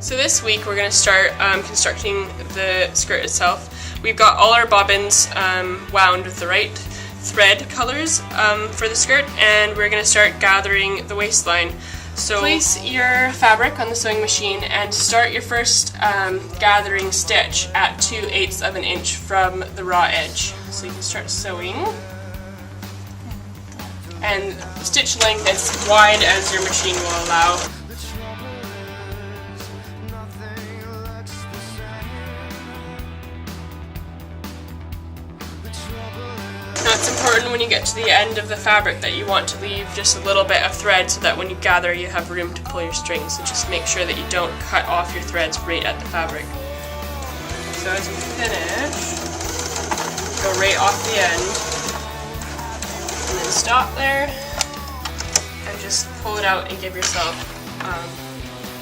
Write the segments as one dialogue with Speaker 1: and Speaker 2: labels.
Speaker 1: So this week we're going to start constructing the skirt itself. We've got all our bobbins wound with the right thread colors for the skirt, and we're going to start gathering the waistline. So place your fabric on the sewing machine and start your first gathering stitch at 2/8 of an inch from the raw edge. So you can start sewing. And stitch length as wide as your machine will allow. Now it's important when you get to the end of the fabric that you want to leave just a little bit of thread so that when you gather you have room to pull your strings. So just make sure that you don't cut off your threads right at the fabric. So as you finish, go right off the end. And then stop there and just pull it out and give yourself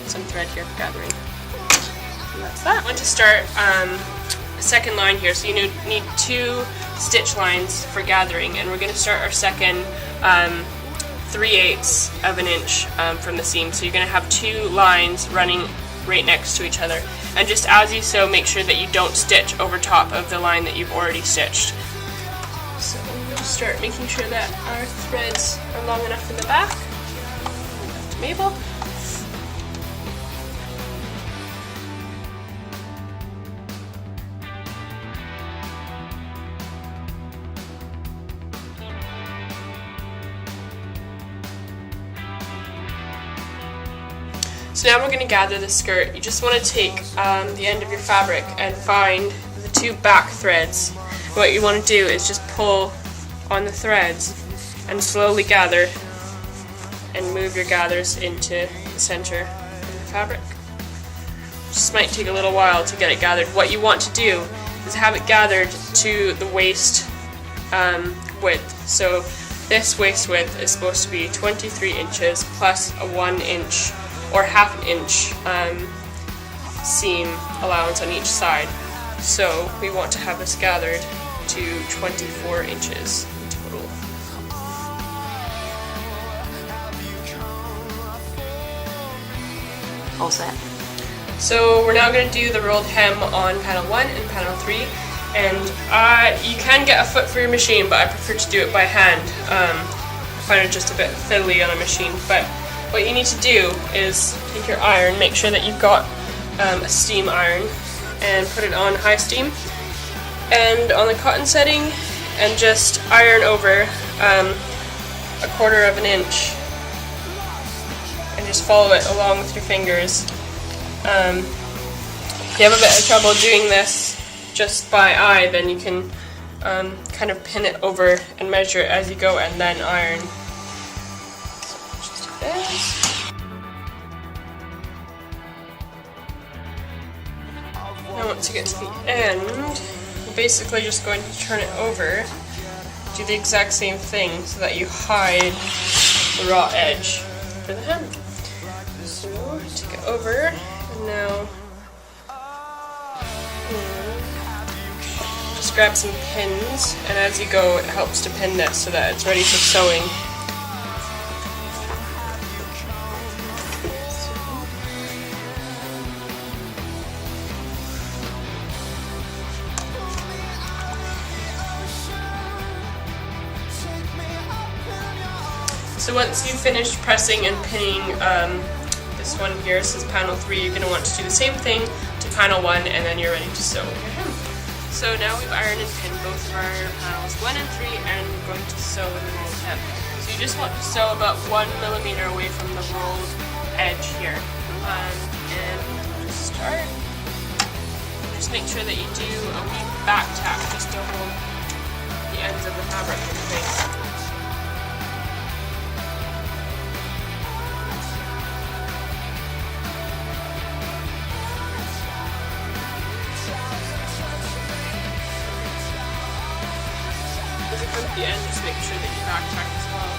Speaker 1: some thread here for gathering. And that's that. I want to start a second line here, so you need 2 stitch lines for gathering, and we're going to start our second 3/8 of an inch from the seam. So you're going to have 2 lines running right next to each other, and just as you sew, make sure that you don't stitch over top of the line that you've already stitched. So we'll start making sure that our threads are long enough in the back. Back to Mabel. So now we're going to gather the skirt. You just want to take the end of your fabric and find the 2 back threads. What you want to do is just pull on the threads and slowly gather and move your gathers into the center of the fabric. This might take a little while to get it gathered. What you want to do is have it gathered to the waist width. So this waist width is supposed to be 23 inches plus a 1 inch or half an inch seam allowance on each side. So we want to have this gathered to 24 inches in total.
Speaker 2: All set.
Speaker 1: So we're now going to do the rolled hem on panel 1 and panel 3, and you can get a foot for your machine, but I prefer to do it by hand. I find it just a bit fiddly on a machine, but what you need to do is take your iron, make sure that you've got a steam iron, and put it on high steam and on the cotton setting, and just iron over 1/4 of an inch and just follow it along with your fingers. If you have a bit of trouble doing this just by eye, then you can kind of pin it over and measure it as you go and then iron. So just do this. Now once you get to the end, you're basically just going to turn it over, do the exact same thing so that you hide the raw edge for the hem. So take it over, and now just grab some pins, and as you go it helps to pin this so that it's ready for sewing. So once you've finished pressing and pinning this one here, this is panel 3, you're going to want to do the same thing to panel 1, and then you're ready to sew your hem. So now we've ironed and pinned both of our panels 1 and 3, and we're going to sew the rolled hem. So you just want to sew about 1 millimeter away from the rolled edge here. And just start. Just make sure that you do a wee back tap just to hold the ends of the fabric in place. As you come to the end, just make sure that you backtrack as well.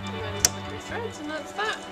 Speaker 1: And then put your threads, and that's that.